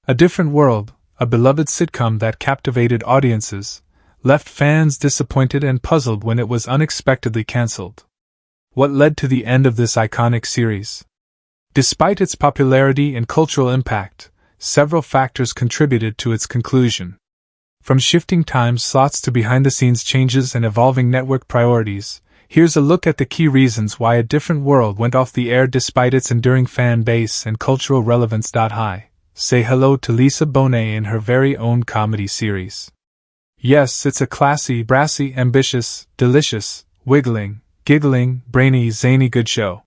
A Different World, a beloved sitcom that captivated audiences, left fans disappointed and puzzled when it was unexpectedly cancelled. What led to the end of this iconic series? Despite its popularity and cultural impact, several factors contributed to its conclusion. From shifting time slots to behind-the-scenes changes and evolving network priorities, here's a look at the key reasons why A Different World went off the air despite its enduring fan base and cultural relevance. Hi. Say hello to Lisa Bonet in her very own comedy series. Yes, it's a classy, brassy, ambitious, delicious, wiggling, giggling, brainy, zany good show.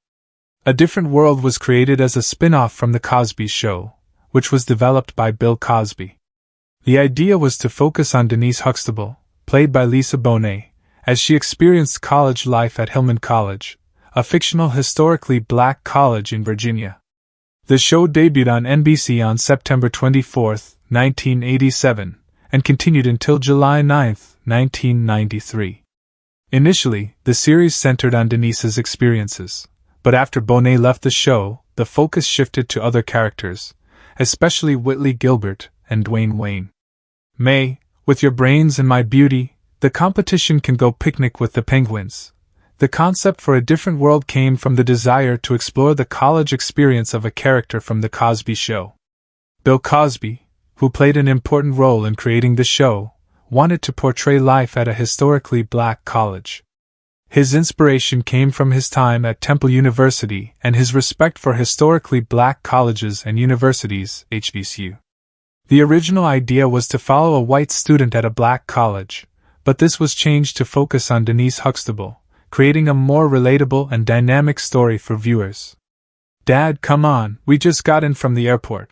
A Different World was created as a spin-off from The Cosby Show, which was developed by Bill Cosby. The idea was to focus on Denise Huxtable, played by Lisa Bonet, as she experienced college life at Hillman College, a fictional historically black college in Virginia. The show debuted on NBC on September 24, 1987, and continued until July 9, 1993. Initially, the series centered on Denise's experiences, but after Bonet left the show, the focus shifted to other characters, especially Whitley Gilbert and Dwayne Wayne. May, with your brains and my beauty, the competition can go picnic with the penguins. The concept for A Different World came from the desire to explore the college experience of a character from The Cosby Show. Bill Cosby, who played an important role in creating the show, wanted to portray life at a historically black college. His inspiration came from his time at Temple University and his respect for historically black colleges and universities, HBCU. The original idea was to follow a white student at a black college, but this was changed to focus on Denise Huxtable, creating a more relatable and dynamic story for viewers. Dad, come on, we just got in from the airport.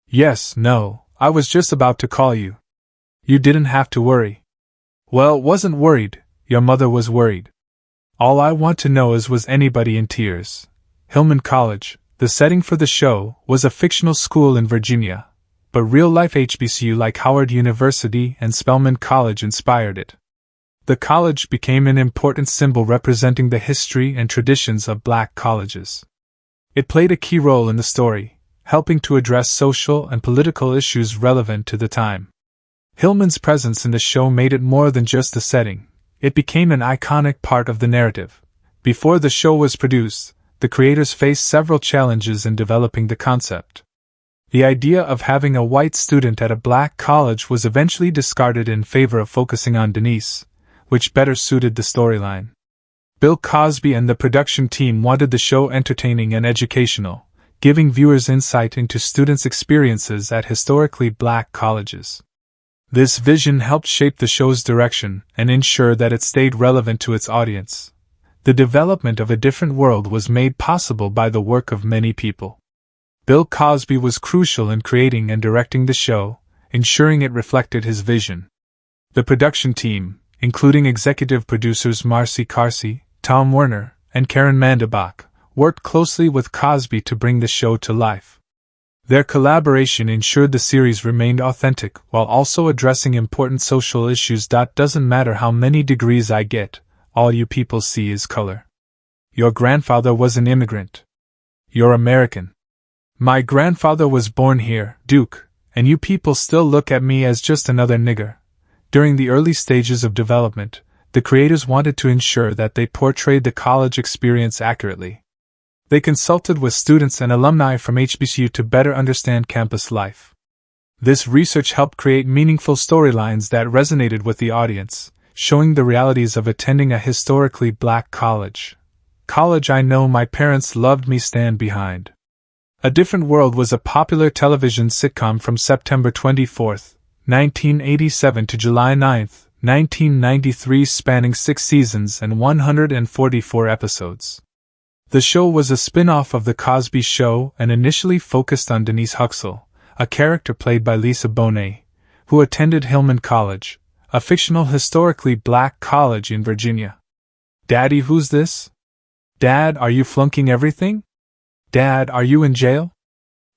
Yes, no, I was just about to call you. You didn't have to worry. Well, wasn't worried, your mother was worried. All I want to know is, was anybody in tears? Hillman College, the setting for the show, was a fictional school in Virginia, but real-life HBCU like Howard University and Spelman College inspired it. The college became an important symbol representing the history and traditions of black colleges. It played a key role in the story, helping to address social and political issues relevant to the time. Hillman's presence in the show made it more than just a setting. It became an iconic part of the narrative. Before the show was produced, the creators faced several challenges in developing the concept. The idea of having a white student at a black college was eventually discarded in favor of focusing on Denise, which better suited the storyline. Bill Cosby and the production team wanted the show entertaining and educational, giving viewers insight into students' experiences at historically black colleges. This vision helped shape the show's direction and ensure that it stayed relevant to its audience. The development of A Different World was made possible by the work of many people. Bill Cosby was crucial in creating and directing the show, ensuring it reflected his vision. The production team, including executive producers Marcy Carsey, Tom Werner, and Karen Mandabach, worked closely with Cosby to bring the show to life. Their collaboration ensured the series remained authentic while also addressing important social issues. Doesn't matter how many degrees I get, all you people see is color. Your grandfather was an immigrant. You're American. My grandfather was born here, Duke, and you people still look at me as just another nigger. During the early stages of development, the creators wanted to ensure that they portrayed the college experience accurately. They consulted with students and alumni from HBCU to better understand campus life. This research helped create meaningful storylines that resonated with the audience, showing the realities of attending a historically black college. College I know my parents loved me stand behind. A Different World was a popular television sitcom from September 24, 1987 to July 9, 1993, spanning 6 seasons and 144 episodes. The show was a spin-off of The Cosby Show and initially focused on Denise Huxtable, a character played by Lisa Bonet, who attended Hillman College, a fictional historically black college in Virginia. Daddy, who's this? Dad, are you flunking everything? Dad, are you in jail?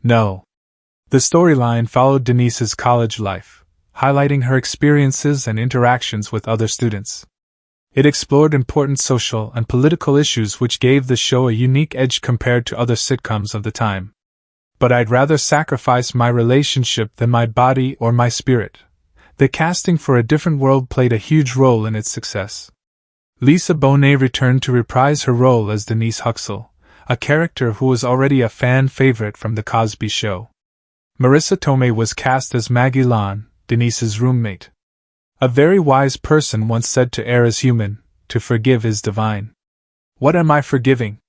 No. The storyline followed Denise's college life, highlighting her experiences and interactions with other students. It explored important social and political issues which gave the show a unique edge compared to other sitcoms of the time. But I'd rather sacrifice my relationship than my body or my spirit. The casting for A Different World played a huge role in its success. Lisa Bonet returned to reprise her role as Denise Huxell, a character who was already a fan favorite from The Cosby Show. Marissa Tomei was cast as Maggie Lon, Denise's roommate. A very wise person once said to err is human, to forgive is divine. What am I forgiving?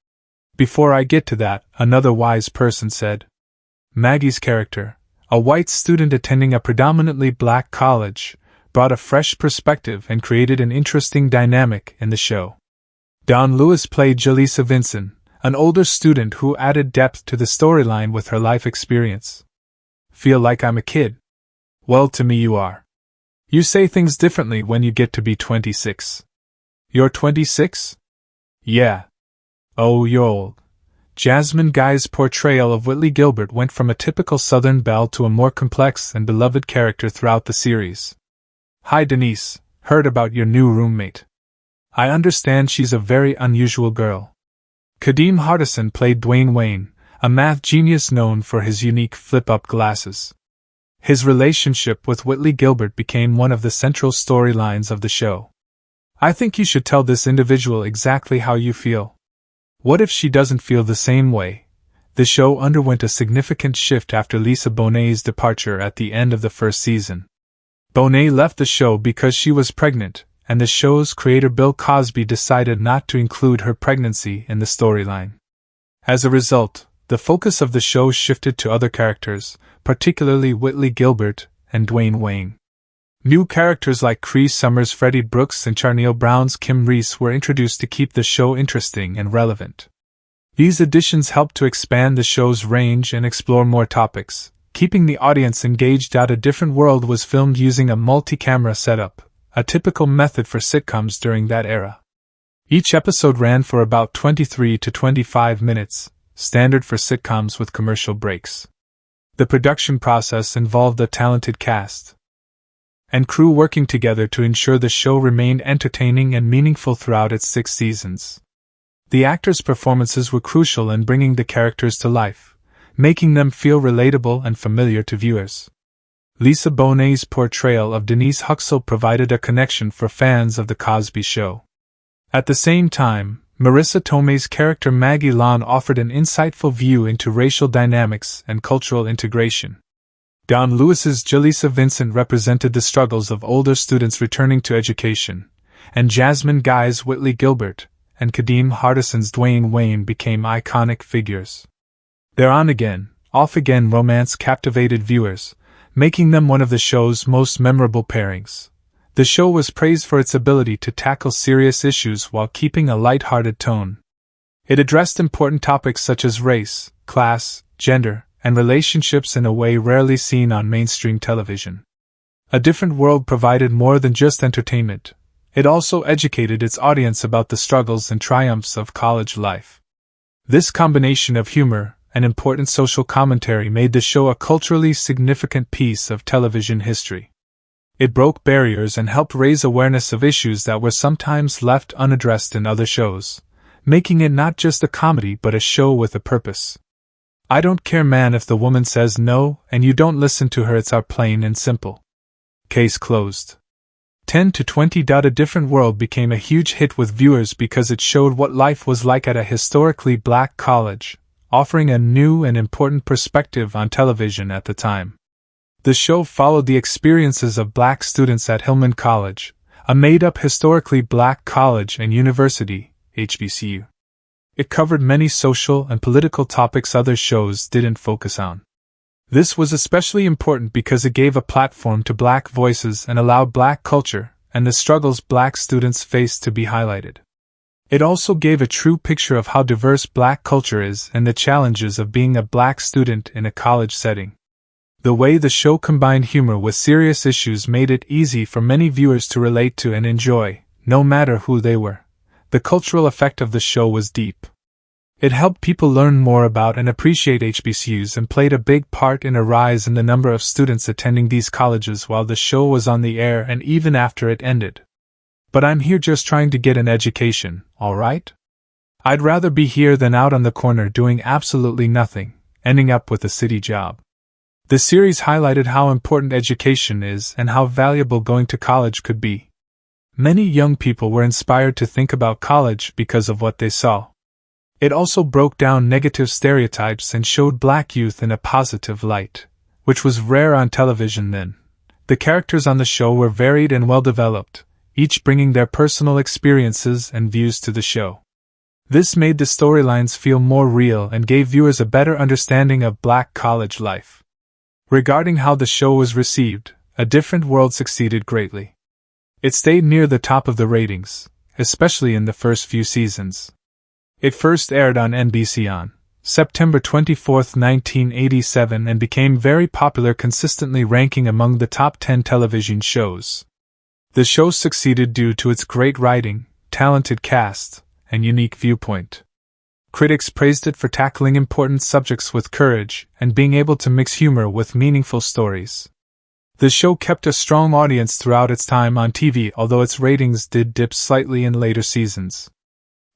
Before I get to that, another wise person said. Maggie's character, a white student attending a predominantly black college, brought a fresh perspective and created an interesting dynamic in the show. Dawn Lewis played Jaleesa Vinson, an older student who added depth to the storyline with her life experience. Feel like I'm a kid? Well, to me you are. You say things differently when you get to be 26. You're 26? Yeah. Oh, you're old. Jasmine Guy's portrayal of Whitley Gilbert went from a typical Southern belle to a more complex and beloved character throughout the series. Hi Denise, heard about your new roommate. I understand she's a very unusual girl. Kadeem Hardison played Dwayne Wayne, a math genius known for his unique flip-up glasses. His relationship with Whitley Gilbert became one of the central storylines of the show. I think you should tell this individual exactly how you feel. What if she doesn't feel the same way? The show underwent a significant shift after Lisa Bonet's departure at the end of the first season. Bonet left the show because she was pregnant, and the show's creator Bill Cosby decided not to include her pregnancy in the storyline. As a result, the focus of the show shifted to other characters, particularly Whitley Gilbert and Dwayne Wayne. New characters like Cree Summers' Freddie Brooks and Charneil Brown's Kim Reese were introduced to keep the show interesting and relevant. These additions helped to expand the show's range and explore more topics, keeping the audience engaged. A Different World was filmed using a multi-camera setup, a typical method for sitcoms during that era. Each episode ran for about 23 to 25 minutes, standard for sitcoms with commercial breaks. The production process involved a talented cast and crew working together to ensure the show remained entertaining and meaningful throughout its 6 seasons. The actors' performances were crucial in bringing the characters to life, making them feel relatable and familiar to viewers. Lisa Bonet's portrayal of Denise Huxell provided a connection for fans of The Cosby Show. At the same time, Marissa Tomei's character Maggie Lon offered an insightful view into racial dynamics and cultural integration. Dawn Lewis's Jaleesa Vinson represented the struggles of older students returning to education, and Jasmine Guy's Whitley Gilbert and Kadeem Hardison's Dwayne Wayne became iconic figures. Their on-again, off-again romance captivated viewers, making them one of the show's most memorable pairings. The show was praised for its ability to tackle serious issues while keeping a light-hearted tone. It addressed important topics such as race, class, gender, and relationships in a way rarely seen on mainstream television. A Different World provided more than just entertainment. It also educated its audience about the struggles and triumphs of college life. This combination of humor and important social commentary made the show a culturally significant piece of television history. It broke barriers and helped raise awareness of issues that were sometimes left unaddressed in other shows, making it not just a comedy but a show with a purpose. I don't care, man, if the woman says no and you don't listen to her, it's our plain and simple. Case closed. 10 to 20. A Different World became a huge hit with viewers because it showed what life was like at a historically black college, offering a new and important perspective on television at the time. The show followed the experiences of black students at Hillman College, a made-up historically black college and university, HBCU. It covered many social and political topics other shows didn't focus on. This was especially important because it gave a platform to black voices and allowed black culture and the struggles black students faced to be highlighted. It also gave a true picture of how diverse black culture is and the challenges of being a black student in a college setting. The way the show combined humor with serious issues made it easy for many viewers to relate to and enjoy, no matter who they were. The cultural effect of the show was deep. It helped people learn more about and appreciate HBCUs and played a big part in a rise in the number of students attending these colleges while the show was on the air and even after it ended. But I'm here just trying to get an education, alright? I'd rather be here than out on the corner doing absolutely nothing, ending up with a city job. The series highlighted how important education is and how valuable going to college could be. Many young people were inspired to think about college because of what they saw. It also broke down negative stereotypes and showed black youth in a positive light, which was rare on television then. The characters on the show were varied and well-developed, each bringing their personal experiences and views to the show. This made the storylines feel more real and gave viewers a better understanding of black college life. Regarding how the show was received, A Different World succeeded greatly. It stayed near the top of the ratings, especially in the first few seasons. It first aired on NBC on September 24, 1987 and became very popular, consistently ranking among the top 10 television shows. The show succeeded due to its great writing, talented cast, and unique viewpoint. Critics praised it for tackling important subjects with courage and being able to mix humor with meaningful stories. The show kept a strong audience throughout its time on TV, although its ratings did dip slightly in later seasons.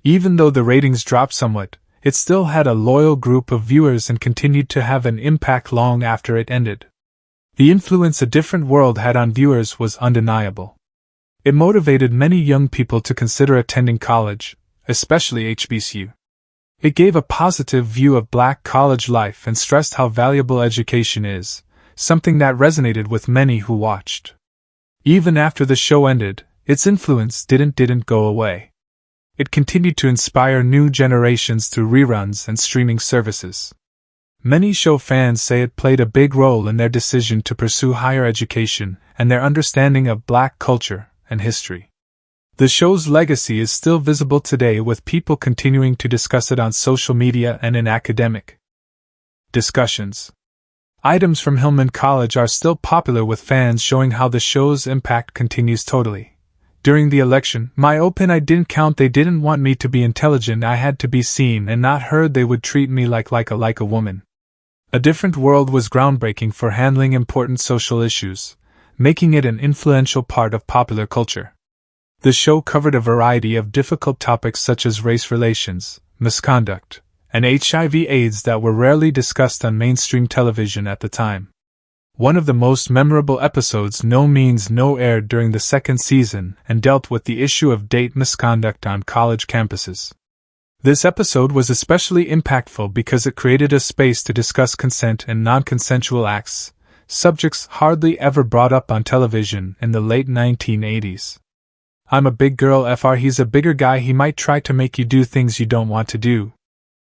Even though the ratings dropped somewhat, it still had a loyal group of viewers and continued to have an impact long after it ended. The influence A Different World had on viewers was undeniable. It motivated many young people to consider attending college, especially HBCU. It gave a positive view of black college life and stressed how valuable education is, something that resonated with many who watched. Even after the show ended, its influence didn't go away. It continued to inspire new generations through reruns and streaming services. Many show fans say it played a big role in their decision to pursue higher education and their understanding of black culture and history. The show's legacy is still visible today, with people continuing to discuss it on social media and in academic discussions. Items from Hillman College are still popular, with fans showing how the show's impact continues totally. During the election, my open I didn't count. They didn't want me to be intelligent. I had to be seen and not heard. They would treat me like a woman. A Different World was groundbreaking for handling important social issues, making it an influential part of popular culture. The show covered a variety of difficult topics such as race relations, misconduct, and HIV/AIDS that were rarely discussed on mainstream television at the time. One of the most memorable episodes, No Means No, aired during the second season and dealt with the issue of date misconduct on college campuses. This episode was especially impactful because it created a space to discuss consent and non-consensual acts, subjects hardly ever brought up on television in the late 1980s. I'm a big girl, he's a bigger guy, he might try to make you do things you don't want to do.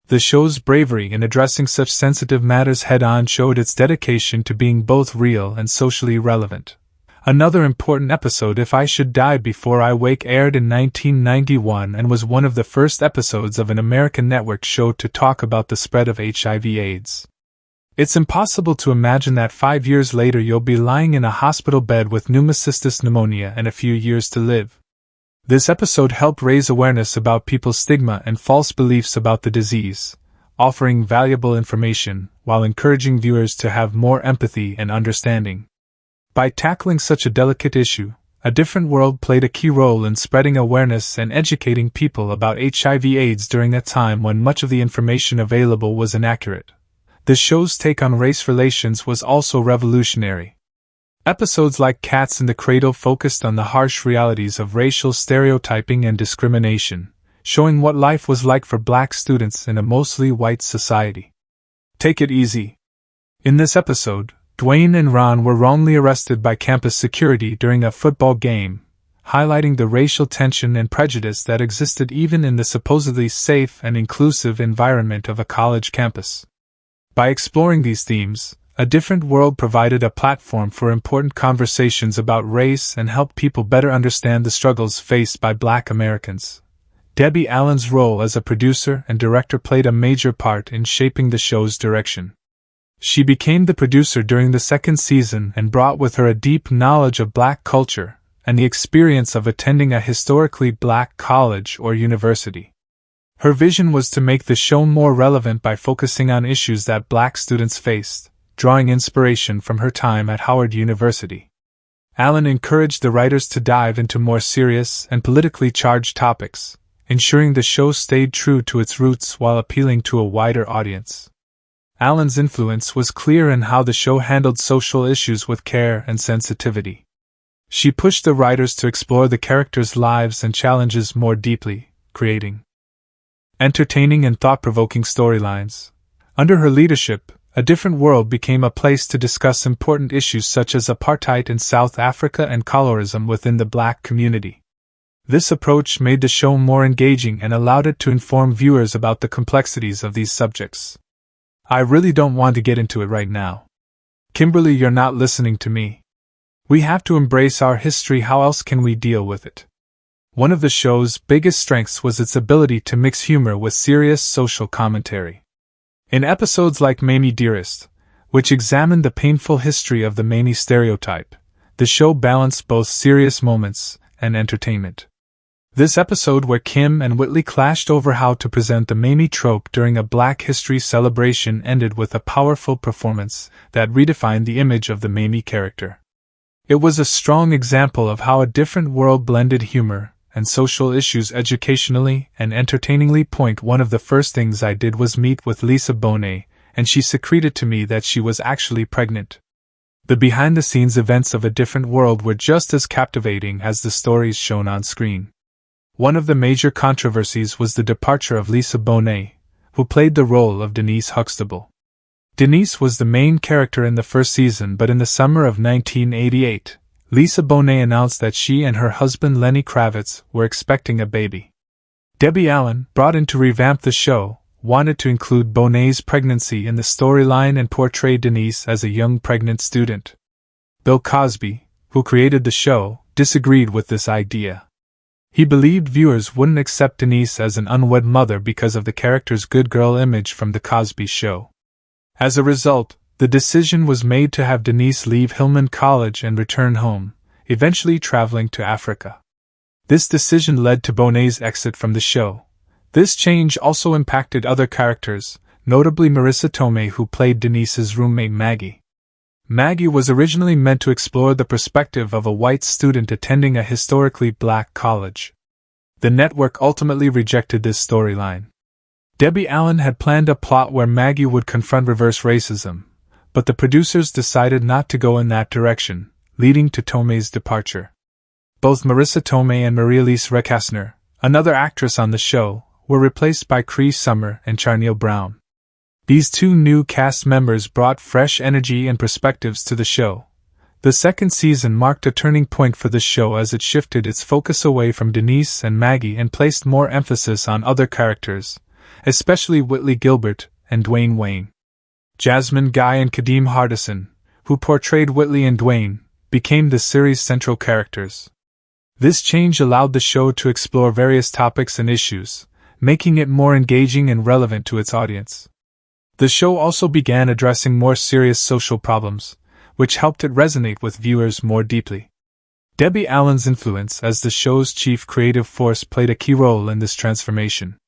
The show's bravery in addressing such sensitive matters head-on showed its dedication to being both real and socially relevant. Another important episode, If I Should Die Before I Wake, aired in 1991 and was one of the first episodes of an American network show to talk about the spread of HIV/AIDS. It's impossible to imagine that 5 years later you'll be lying in a hospital bed with pneumocystis pneumonia and a few years to live. This episode helped raise awareness about people's stigma and false beliefs about the disease, offering valuable information while encouraging viewers to have more empathy and understanding. By tackling such a delicate issue, A Different World played a key role in spreading awareness and educating people about HIV/AIDS during a time when much of the information available was inaccurate. The show's take on race relations was also revolutionary. Episodes like Cats in the Cradle focused on the harsh realities of racial stereotyping and discrimination, showing what life was like for black students in a mostly white society. Take It Easy. In this episode, Dwayne and Ron were wrongly arrested by campus security during a football game, highlighting the racial tension and prejudice that existed even in the supposedly safe and inclusive environment of a college campus. By exploring these themes, A Different World provided a platform for important conversations about race and helped people better understand the struggles faced by Black Americans. Debbie Allen's role as a producer and director played a major part in shaping the show's direction. She became the producer during the second season and brought with her a deep knowledge of Black culture and the experience of attending a historically Black college or university. Her vision was to make the show more relevant by focusing on issues that Black students faced, drawing inspiration from her time at Howard University. Allen encouraged the writers to dive into more serious and politically charged topics, ensuring the show stayed true to its roots while appealing to a wider audience. Alan's influence was clear in how the show handled social issues with care and sensitivity. She pushed the writers to explore the characters' lives and challenges more deeply, creating entertaining and thought-provoking storylines. Under her leadership, A Different World became a place to discuss important issues such as apartheid in South Africa and colorism within the Black community. This approach made the show more engaging and allowed it to inform viewers about the complexities of these subjects. I really don't want to get into it right now. Kimberly, you're not listening to me. We have to embrace our history. How else can we deal with it? One of the show's biggest strengths was its ability to mix humor with serious social commentary. In episodes like Mamie Dearest, which examined the painful history of the Mamie stereotype, the show balanced both serious moments and entertainment. This episode where Kim and Whitley clashed over how to present the Mamie trope during a Black History celebration ended with a powerful performance that redefined the image of the Mamie character. It was a strong example of how A Different World blended humor and social issues educationally and entertainingly. One of the first things I did was meet with Lisa Bonet, and she secreted to me that she was actually pregnant. The behind-the-scenes events of A Different World were just as captivating as the stories shown on screen. One of the major controversies was the departure of Lisa Bonet, who played the role of Denise Huxtable. Denise was the main character in the first season, but in the summer of 1988, Lisa Bonet announced that she and her husband Lenny Kravitz were expecting a baby. Debbie Allen, brought in to revamp the show, wanted to include Bonet's pregnancy in the storyline and portray Denise as a young pregnant student. Bill Cosby, who created the show, disagreed with this idea. He believed viewers wouldn't accept Denise as an unwed mother because of the character's good girl image from The Cosby Show. As a result, the decision was made to have Denise leave Hillman College and return home, eventually traveling to Africa. This decision led to Bonet's exit from the show. This change also impacted other characters, notably Marissa Tomei, who played Denise's roommate Maggie. Maggie was originally meant to explore the perspective of a white student attending a historically Black college. The network ultimately rejected this storyline. Debbie Allen had planned a plot where Maggie would confront reverse racism, but the producers decided not to go in that direction, leading to Tomei's departure. Both Marissa Tomei and Marie-Elise Recasner, another actress on the show, were replaced by Cree Summer and Charneil Brown. These two new cast members brought fresh energy and perspectives to the show. The second season marked a turning point for the show as it shifted its focus away from Denise and Maggie and placed more emphasis on other characters, especially Whitley Gilbert and Dwayne Wayne. Jasmine Guy and Kadeem Hardison, who portrayed Whitley and Dwayne, became the series' central characters. This change allowed the show to explore various topics and issues, making it more engaging and relevant to its audience. The show also began addressing more serious social problems, which helped it resonate with viewers more deeply. Debbie Allen's influence as the show's chief creative force played a key role in this transformation.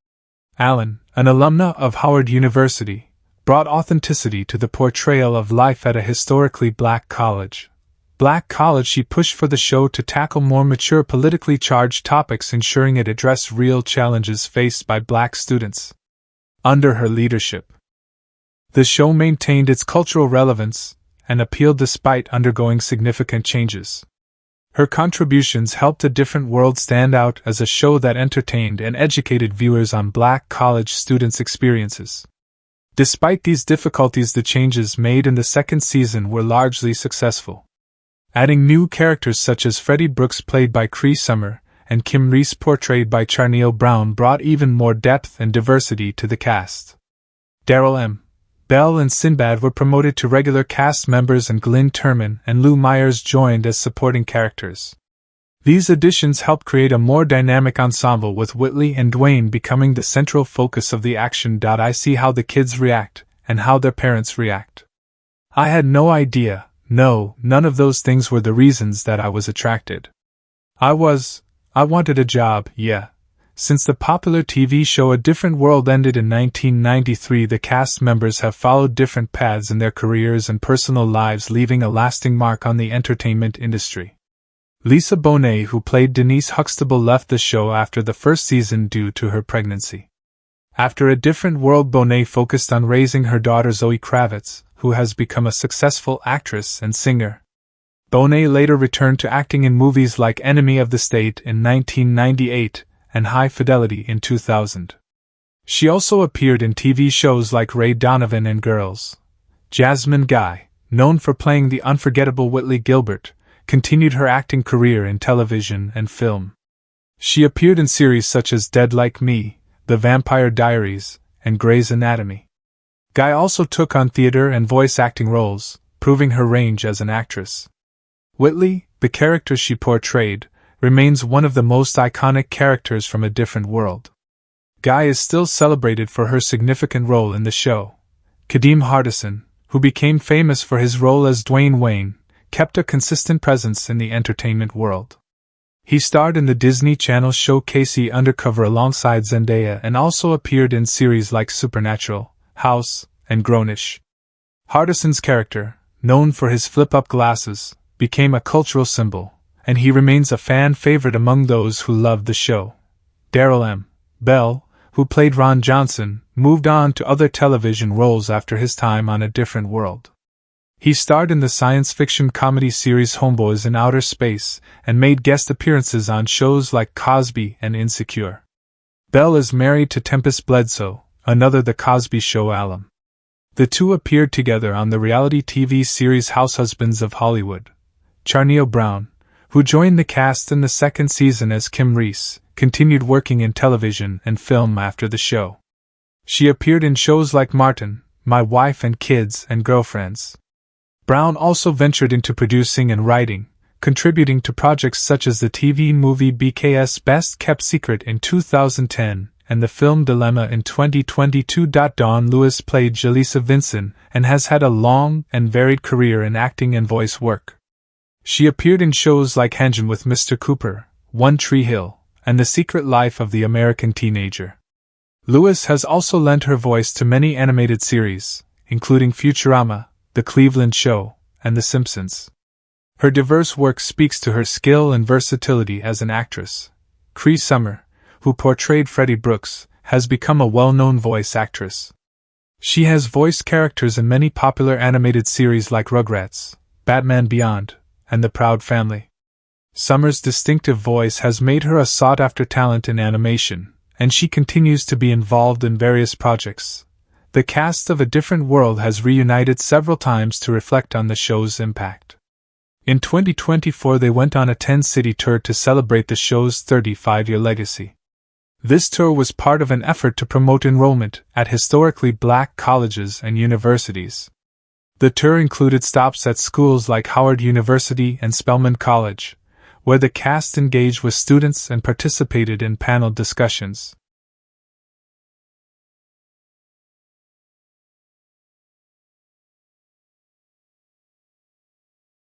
Allen, an alumna of Howard University, brought authenticity to the portrayal of life at a historically Black college. She pushed for the show to tackle more mature politically charged topics, ensuring it addressed real challenges faced by Black students. Under her leadership, the show maintained its cultural relevance and appeal despite undergoing significant changes. Her contributions helped A Different World stand out as a show that entertained and educated viewers on Black college students' experiences. Despite these difficulties, the changes made in the second season were largely successful. Adding new characters such as Freddie Brooks, played by Cree Summer, and Kim Reese, portrayed by Charneil Brown, brought even more depth and diversity to the cast. Daryl M. Bell and Sinbad were promoted to regular cast members, and Glynn Turman and Lou Myers joined as supporting characters. These additions helped create a more dynamic ensemble, with Whitley and Dwayne becoming the central focus of the action. I see how the kids react, and how their parents react. I had no idea, none of those things were the reasons that I was attracted. I wanted a job, yeah. Since the popular TV show A Different World ended in 1993, the cast members have followed different paths in their careers and personal lives, leaving a lasting mark on the entertainment industry. Lisa Bonet, who played Denise Huxtable, left the show after the first season due to her pregnancy. After A Different World, Bonet focused on raising her daughter Zoe Kravitz, who has become a successful actress and singer. Bonet later returned to acting in movies like Enemy of the State in 1998 and High Fidelity in 2000. She also appeared in TV shows like Ray Donovan and Girls. Jasmine Guy, known for playing the unforgettable Whitley Gilbert, continued her acting career in television and film. She appeared in series such as Dead Like Me, The Vampire Diaries, and Grey's Anatomy. Guy also took on theater and voice acting roles, proving her range as an actress. Whitley, the character she portrayed, remains one of the most iconic characters from A Different World. Guy is still celebrated for her significant role in the show. Kadeem Hardison, who became famous for his role as Dwayne Wayne, kept a consistent presence in the entertainment world. He starred in the Disney Channel show Casey Undercover alongside Zendaya and also appeared in series like Supernatural, House, and Grownish. Hardison's character, known for his flip-up glasses, became a cultural symbol, and he remains a fan favorite among those who loved the show. Daryl M. Bell, who played Ron Johnson, moved on to other television roles after his time on A Different World. He starred in the science fiction comedy series Homeboys in Outer Space and made guest appearances on shows like Cosby and Insecure. Bell is married to Tempest Bledsoe, another The Cosby Show alum. The two appeared together on the reality TV series House Husbands of Hollywood. Charneo Brown, who joined the cast in the second season as Kim Reese, continued working in television and film after the show. She appeared in shows like Martin, My Wife and Kids and Girlfriends. Brown also ventured into producing and writing, contributing to projects such as the TV movie BK's Best Kept Secret in 2010 and the film Dilemma in 2022. Dawn Lewis played Jaleesa Vinson and has had a long and varied career in acting and voice work. She appeared in shows like Hengin with Mr. Cooper, One Tree Hill, and The Secret Life of the American Teenager. Lewis has also lent her voice to many animated series, including Futurama, The Cleveland Show, and The Simpsons. Her diverse work speaks to her skill and versatility as an actress. Cree Summer, who portrayed Freddie Brooks, has become a well-known voice actress. She has voiced characters in many popular animated series like Rugrats, Batman Beyond, and The Proud Family. Summer's distinctive voice has made her a sought-after talent in animation, and she continues to be involved in various projects. The cast of A Different World has reunited several times to reflect on the show's impact. In 2024 they went on a 10-city tour to celebrate the show's 35-year legacy. This tour was part of an effort to promote enrollment at historically black colleges and universities. The tour included stops at schools like Howard University and Spelman College, where the cast engaged with students and participated in panel discussions.